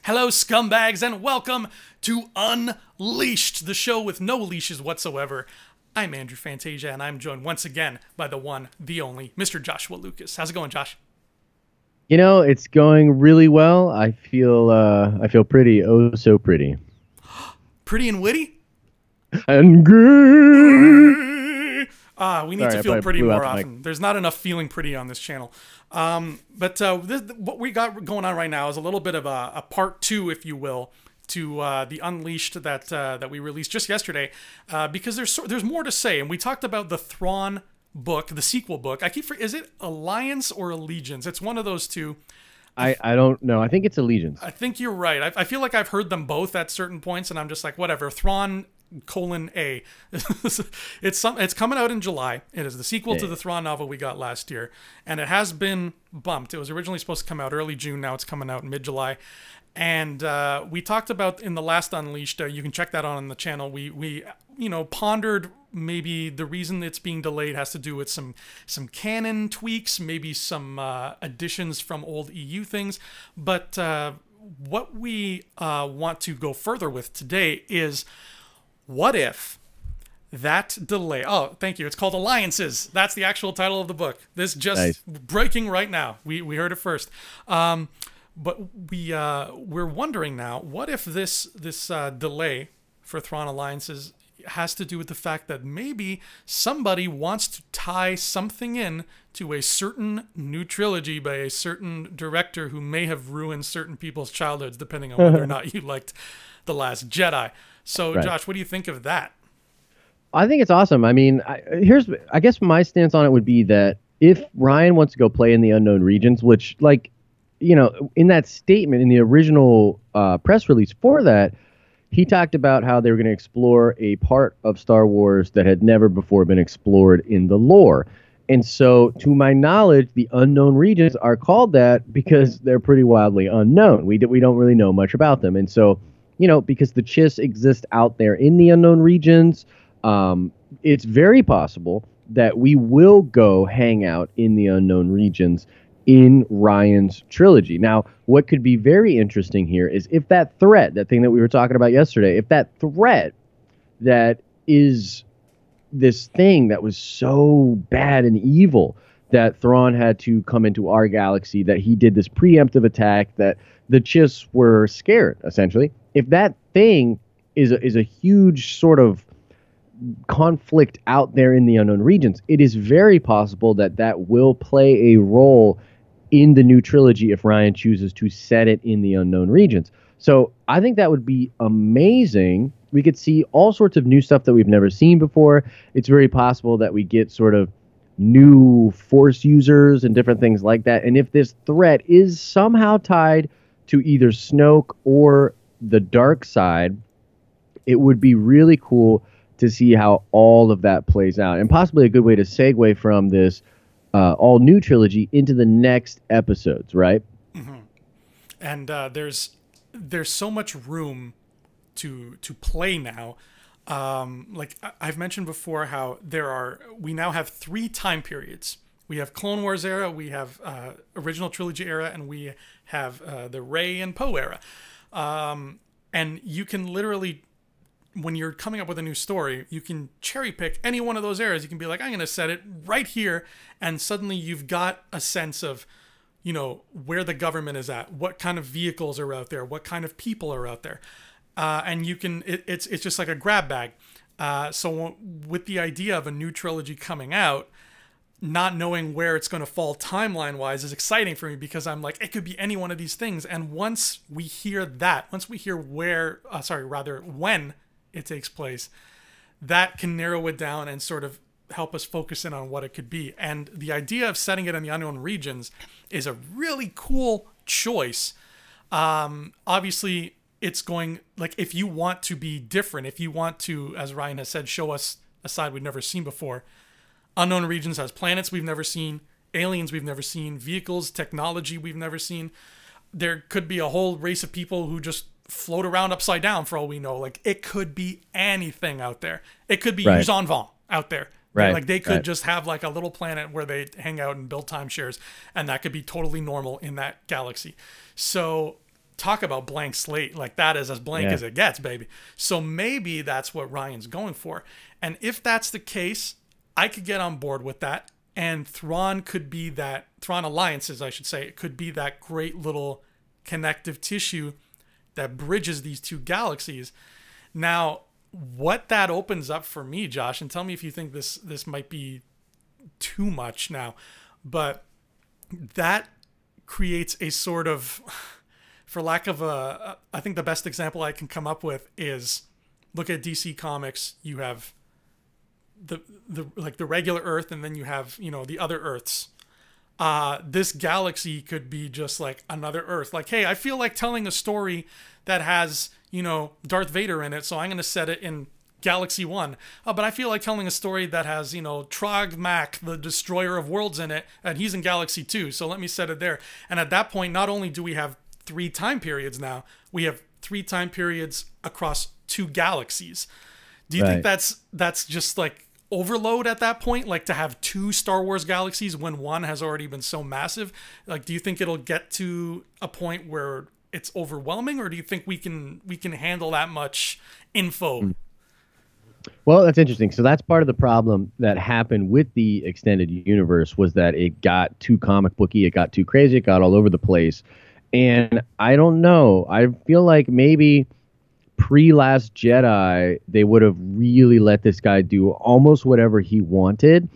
Hello, scumbags, and welcome to Unleashed, the show with no leashes whatsoever. I'm Andrew Fantasia, and I'm joined once again by the one, the only, Mr. Joshua Lucas. How's it going, Josh? You know, it's going really well. I feel pretty, oh so pretty. Pretty and witty? And good. We need Sorry, to I feel probably pretty blew out more the mic. often. There's not enough feeling pretty on this channel. What we got going on right now is a little bit of a part two, if you will, to the Unleashed that we released just yesterday, because there's more to say, and we talked about the Thrawn book, the sequel book. Is it Alliance or Allegiance? It's one of those two. I don't know. I think it's Allegiance. I think you're right. I feel like I've heard them both at certain points, and I'm just like, whatever. Thrawn A. It's coming out in July. It is the sequel to the Thrawn novel we got last year, and it has been bumped. It was originally supposed to come out early June. Now it's coming out mid-July. And we talked about in the last Unleashed. You can check that on the channel. We pondered maybe the reason it's being delayed has to do with some canon tweaks, maybe some additions from old EU things. But what we want to go further with today is, what if that delay... Oh, thank you. It's called Alliances. That's the actual title of the book. This just breaking right now. We heard it first. But we're wondering now, what if this delay for Thrawn Alliances has to do with the fact that maybe somebody wants to tie something in to a certain new trilogy by a certain director who may have ruined certain people's childhoods, depending on whether or not you liked The Last Jedi. So, Josh, what do you think of that? I think it's awesome. I mean, I guess my stance on it would be that if Ryan wants to go play in the unknown regions, which, like, in that statement, in the original press release for that, he talked about how they were going to explore a part of Star Wars that had never before been explored in the lore. And so, to my knowledge, the unknown regions are called that because they're pretty wildly unknown. We don't really know much about them. And so, because the Chiss exist out there in the unknown regions, it's very possible that we will go hang out in the unknown regions in Ryan's trilogy. Now, what could be very interesting here is if that threat, that thing that we were talking about yesterday, if that threat that is this thing that was so bad and evil that Thrawn had to come into our galaxy, that he did this preemptive attack, that the Chiss were scared, essentially. If that thing is a huge sort of conflict out there in the unknown regions, it is very possible that that will play a role in the new trilogy if Ryan chooses to set it in the unknown regions. So I think that would be amazing. We could see all sorts of new stuff that we've never seen before. It's very possible that we get sort of new Force users and different things like that. And if this threat is somehow tied to either Snoke or the dark side, it would be really cool to see how all of that plays out, and possibly a good way to segue from this all new trilogy into the next episodes, right? Mm-hmm. And there's so much room to play now. Like I've mentioned before, how we now have 3 time periods. We have Clone Wars era, we have original trilogy era, and we have the Rey and Poe era. And you can literally, when you're coming up with a new story, you can cherry pick any one of those eras. You can be like, I'm going to set it right here. And suddenly you've got a sense of, where the government is at, what kind of vehicles are out there, what kind of people are out there. And you can, it's just like a grab bag. So with the idea of a new trilogy coming out, not knowing where it's going to fall timeline wise is exciting for me, because I'm like, it could be any one of these things. And once we hear when it takes place, that can narrow it down and sort of help us focus in on what it could be. And the idea of setting it in the unknown regions is a really cool choice. Obviously, it's going, like, if you want to be different, if you want to, as Ryan has said, show us a side we've never seen before, unknown regions has planets we've never seen, aliens we've never seen, vehicles, technology we've never seen. There could be a whole race of people who just float around upside down for all we know. Like, it could be anything out there. It could be Yuuzhan Vong out there. Right. Like, they could just have like a little planet where they hang out and build timeshares, and that could be totally normal in that galaxy. So talk about blank slate. Like, that is as blank Yeah. as it gets, baby. So maybe that's what Ryan's going for. And if that's the case, I could get on board with that. And Thrawn Alliances, I should say, could be that great little connective tissue that bridges these two galaxies. Now, what that opens up for me, Josh, and tell me if you think this might be too much now, but that creates a sort of, for lack of I think the best example I can come up with is, look at DC Comics. You have the like the regular Earth, and then you have, you know, the other Earths. This galaxy could be just like another Earth. Like, hey, I feel like telling a story that has, you know, Darth Vader in it, so I'm going to set it in Galaxy 1. But I feel like telling a story that has, you know, Trog Mak, the destroyer of worlds, in it, and he's in Galaxy 2, so let me set it there. And at that point, not only do we have 3 time periods now, we have 3 time periods across 2 galaxies. Do you think that's just like overload at that point, like to have 2 Star Wars galaxies when one has already been so massive? Like, do you think it'll get to a point where it's overwhelming, or do you think we can handle that much info? Well, that's interesting. So that's part of the problem that happened with the extended universe, was that it got too comic booky, it got too crazy, it got all over the place. And I don't know. I feel like maybe pre-Last Jedi, they would have really let this guy do almost whatever he wanted.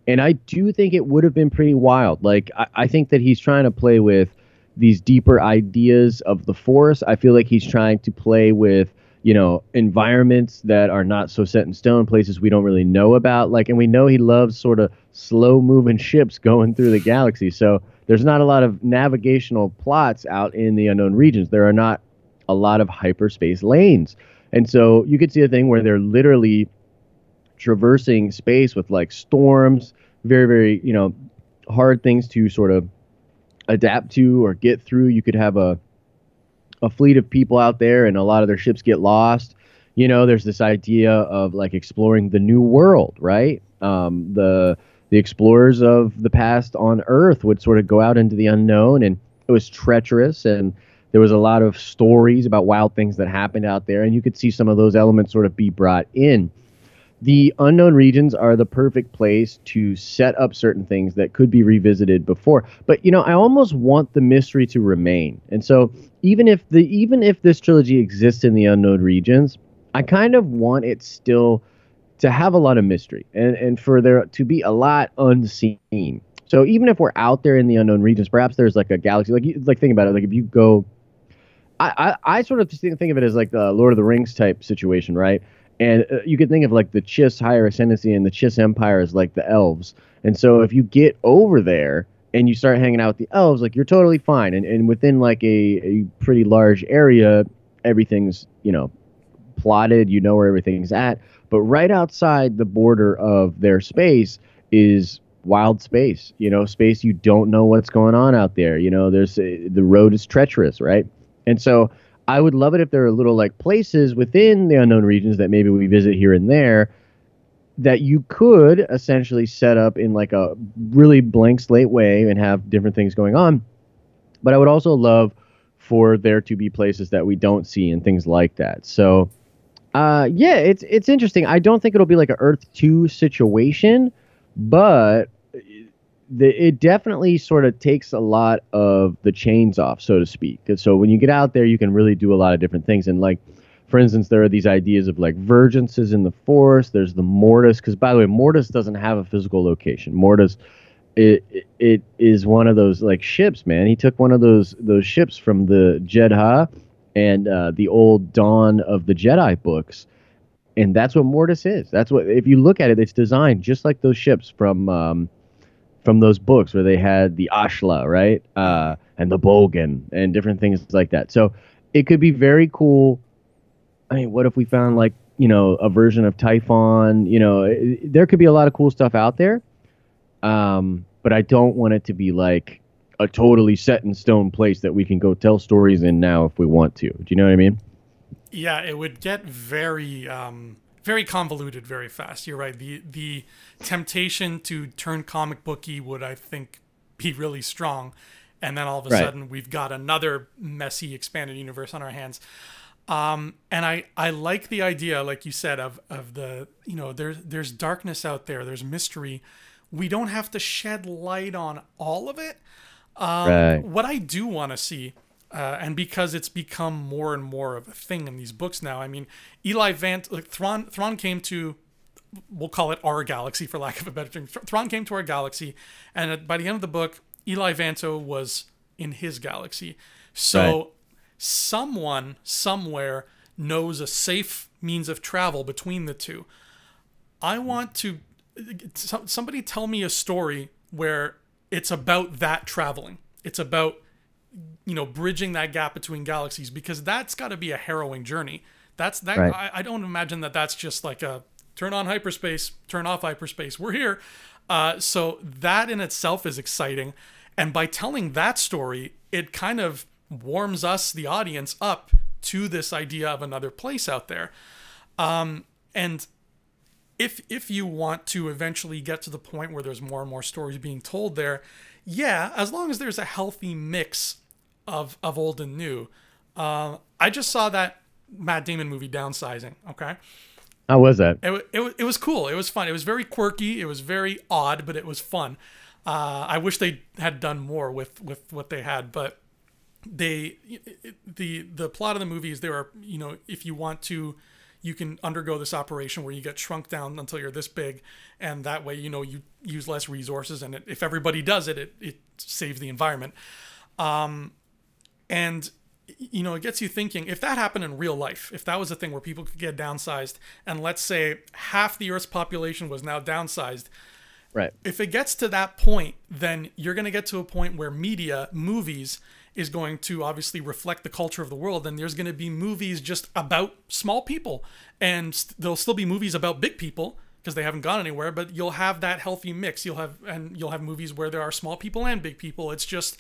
And I do think it would have been pretty wild. Like, I think that he's trying to play with these deeper ideas of the Force. I feel like he's trying to play with, you know, environments that are not so set in stone, places we don't really know about. Like, and we know he loves sort of slow moving ships going through the galaxy. So there's not a lot of navigational plots out in the unknown regions. There are not a lot of hyperspace lanes. And so you could see a thing where they're literally traversing space with like storms, very, very, you know, hard things to sort of adapt to or get through. You could have a fleet of people out there and a lot of their ships get lost. You know, there's this idea of like exploring the new world, right? The explorers of the past on Earth would sort of go out into the unknown, and it was treacherous, and there was a lot of stories about wild things that happened out there, and you could see some of those elements sort of be brought in. The unknown regions are the perfect place to set up certain things that could be revisited before. But, you know, I almost want the mystery to remain. And so even if this trilogy exists in the unknown regions, I kind of want it still to have a lot of mystery and for there to be a lot unseen. So even if we're out there in the unknown regions, perhaps there's like a galaxy, like think about it. Like if you go, I sort of think of it as like the Lord of the Rings type situation, right? And you could think of like the Chiss Higher Ascendancy and the Chiss Empire as like the elves. And so if you get over there and you start hanging out with the elves, like you're totally fine. And within like a pretty large area, everything's, you know, plotted, you know where everything's at. But right outside the border of their space is wild space, you know, space you don't know what's going on out there. You know, the road is treacherous, right? And so I would love it if there are little like places within the unknown regions that maybe we visit here and there that you could essentially set up in like a really blank slate way and have different things going on. But I would also love for there to be places that we don't see and things like that. So yeah, it's interesting. I don't think it'll be like an Earth 2 situation, but it definitely sort of takes a lot of the chains off, so to speak. So when you get out there, you can really do a lot of different things. And like, for instance, there are these ideas of like vergences in the Force. There's the Mortis, because by the way, Mortis doesn't have a physical location. Mortis, it is one of those like ships, man. He took one of those ships from the Jedha and the old Dawn of the Jedi books. And that's what Mortis is. That's what, if you look at it, it's designed just like those ships from those books where they had the Ashla, right? And the Bogan and different things like that. So it could be very cool. I mean, what if we found like, you know, a version of Typhon? You know, there could be a lot of cool stuff out there. But I don't want it to be like a totally set in stone place that we can go tell stories in now if we want to. Do you know what I mean? Yeah, it would get very very convoluted very fast. You're right. The temptation to turn comic booky would, I think, be really strong. and then all of a Right. sudden we've got another messy expanded universe on our hands. And I like the idea, like you said, of the, you know, there's darkness out there, there's mystery. We don't have to shed light on all of it. Right. What I do want to see, and because it's become more and more of a thing in these books now, I mean, Thrawn came to, we'll call it our galaxy for lack of a better term. Thrawn came to our galaxy, and by the end of the book, Eli Vanto was in his galaxy. So Right. someone somewhere knows a safe means of travel between the two. I want to somebody tell me a story where it's about that traveling. It's about, you know, bridging that gap between galaxies, because that's got to be a harrowing journey. Right. I don't imagine that that's just like a turn on hyperspace, turn off hyperspace. We're here. So that in itself is exciting. And by telling that story, it kind of warms us, the audience, up to this idea of another place out there. And if you want to eventually get to the point where there's more and more stories being told there, yeah, as long as there's a healthy mix of old and new. I just saw that Matt Damon movie, Downsizing. Okay. How was that? It was cool. It was fun. It was very quirky. It was very odd, but it was fun. I wish they had done more with what they had, but the plot of the movie is there are, you know, if you want to, you can undergo this operation where you get shrunk down until you're this big, and that way, you know, you use less resources, and if everybody does it, it saves the environment. And you know, it gets you thinking, if that happened in real life, if that was a thing where people could get downsized, and let's say half the Earth's population was now downsized, Right. if it gets to that point, then you're going to get to a point where movies, is going to obviously reflect the culture of the world, and there's going to be movies just about small people, and there'll still be movies about big people because they haven't gone anywhere, but you'll have that healthy mix. You'll have movies where there are small people and big people. It's just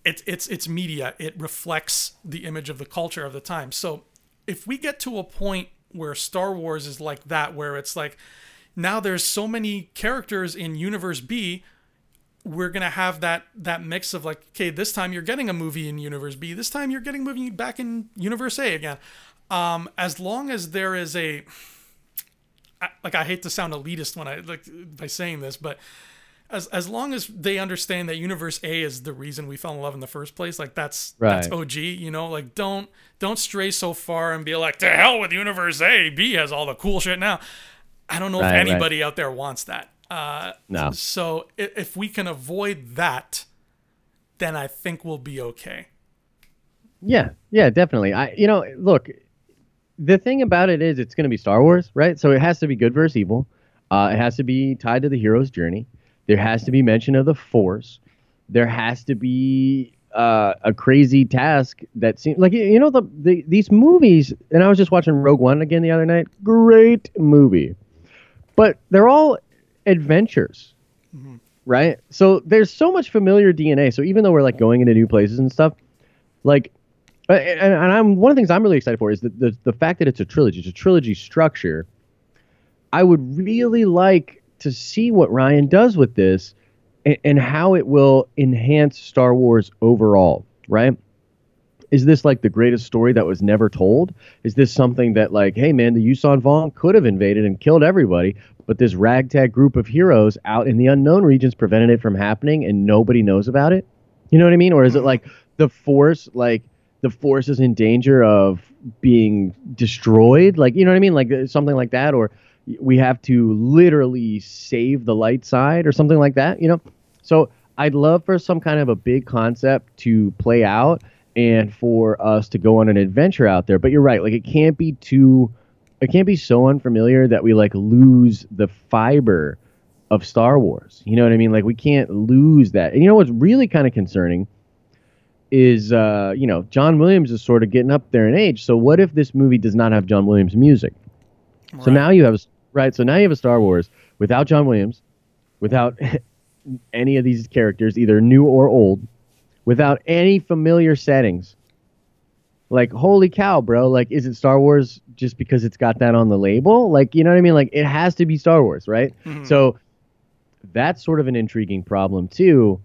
it's media. It reflects the image of the culture of the time. So if we get to a point where Star Wars is like that, where it's like, now there's so many characters in Universe B, we're going to have that mix of like, okay, this time you're getting a movie in Universe B, this time you're getting a movie back in Universe A again. As long as there is I hate to sound elitist when I like by saying this, but as long as they understand that Universe A is the reason we fell in love in the first place, like that's OG, you know, like don't stray so far and be like, to hell with Universe A, B has all the cool shit now. I don't know if anybody out there wants that. No. So if we can avoid that, then I think we'll be okay. Yeah, definitely. Look, the thing about it is it's going to be Star Wars, right? So it has to be good versus evil. It has to be tied to the hero's journey. There has to be mention of the Force. There has to be a crazy task that seems like, you know, these movies. And I was just watching Rogue One again the other night. Great movie, but they're all adventures, right? So there's so much familiar DNA. So even though we're like going into new places and stuff, like, and I'm one of the things I'm really excited for is the fact that it's a trilogy. It's a trilogy structure. I would really like to see what Rian does with this and how it will enhance Star Wars overall, right? Is this like the greatest story that was never told? Is this something that like, hey man, the Yuuzhan Vong could have invaded and killed everybody, but this ragtag group of heroes out in the unknown regions prevented it from happening and nobody knows about it? You know what I mean? Or is it like the Force is in danger of being destroyed? Like, you know what I mean? Like something like that, or we have to literally save the light side or something like that, you know? So I'd love for some kind of a big concept to play out and for us to go on an adventure out there. But you're right. Like it can't be so unfamiliar that we like lose the fiber of Star Wars. You know what I mean? Like we can't lose that. And you know what's really kind of concerning is, John Williams is sort of getting up there in age. So what if this movie does not have John Williams music? Right. So now you have a Star Wars without John Williams, without any of these characters, either new or old, without any familiar settings. Like, holy cow, bro. Like, is it Star Wars just because it's got that on the label? Like, you know what I mean? Like, it has to be Star Wars, right? Mm-hmm. So that's sort of an intriguing problem, too.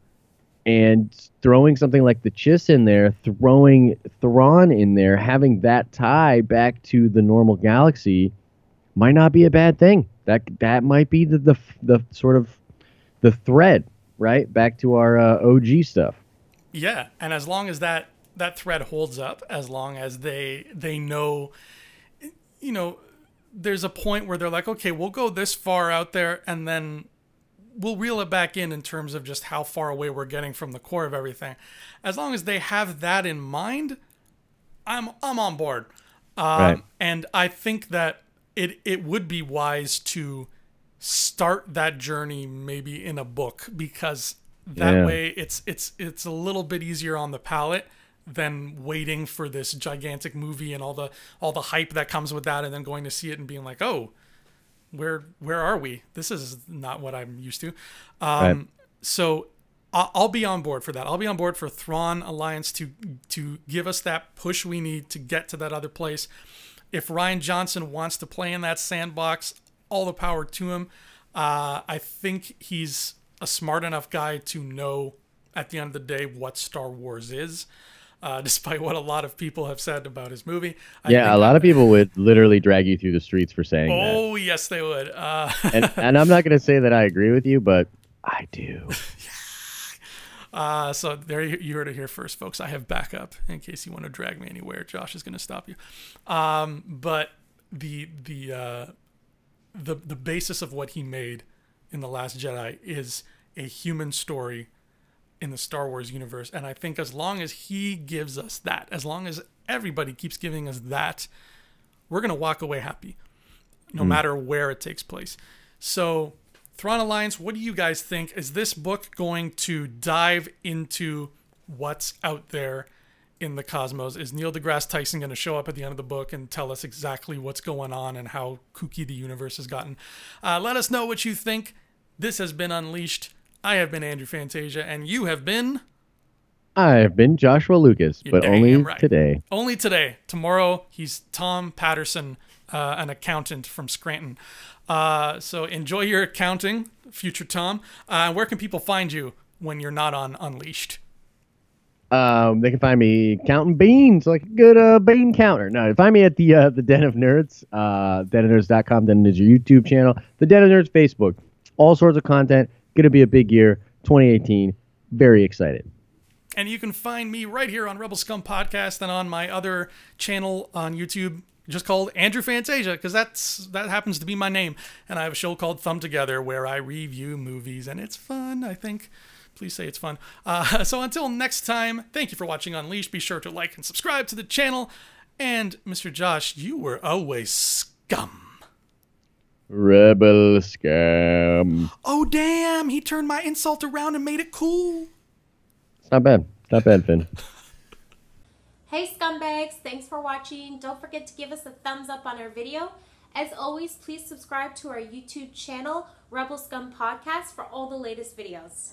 And throwing something like the Chiss in there, throwing Thrawn in there, having that tie back to the normal galaxy might not be a bad thing. That might be the sort of the thread, right? Back to our OG stuff. Yeah, and as long as that thread holds up, as long as they know, you know, there's a point where they're like, okay, we'll go this far out there, and then we'll reel it back in terms of just how far away we're getting from the core of everything. As long as they have that in mind, I'm on board. Right. And I think that it would be wise to start that journey maybe in a book, because that way it's a little bit easier on the palate than waiting for this gigantic movie and all the hype that comes with that, and then going to see it and being like, oh, where are we? This is not what I'm used to. Right. So I'll be on board for that. I'll be on board for Thrawn Alliance to give us that push we need to get to that other place. If Rian Johnson wants to play in that sandbox, all the power to him. I think he's a smart enough guy to know at the end of the day what Star Wars is. Despite what a lot of people have said about his movie. A lot of people would literally drag you through the streets for saying that. Oh, yes, they would. And I'm not going to say that I agree with you, but I do. So there you heard it here first, folks. I have backup in case you want to drag me anywhere. Josh is going to stop you. But the basis of what he made in The Last Jedi is a human story in the Star Wars universe. And I think as long as he gives us that, as long as everybody keeps giving us that, we're going to walk away happy, no matter where it takes place. So Thrawn Alliance, what do you guys think? Is this book going to dive into what's out there in the cosmos? Is Neil deGrasse Tyson going to show up at the end of the book and tell us exactly what's going on and how kooky the universe has gotten? Let us know what you think. This has been Unleashed. I have been Andrew Fantasia, and you have been... I have been Joshua Lucas, but only today. Only today. Tomorrow, he's Tom Patterson, an accountant from Scranton. So enjoy your accounting, future Tom. Where can people find you when you're not on Unleashed? They can find me counting beans, like a good bean counter. No, find me at the Den of Nerds, denofnerds.com. Den is your YouTube channel. The Den of Nerds Facebook. All sorts of content. Going to be a big year, 2018. Very excited. And you can find me right here on Rebel Scum Podcast and on my other channel on YouTube, just called Andrew Fantasia, because that happens to be my name. And I have a show called Thumb Together where I review movies, and it's fun, I think. Please say it's fun. So until next time, thank you for watching Unleashed. Be sure to like and subscribe to the channel. And Mr. Josh, you were always scum. Rebel Scum. Oh, damn. He turned my insult around and made it cool. It's not bad. Not bad, Finn. Hey, scumbags. Thanks for watching. Don't forget to give us a thumbs up on our video. As always, please subscribe to our YouTube channel, Rebel Scum Podcast, for all the latest videos.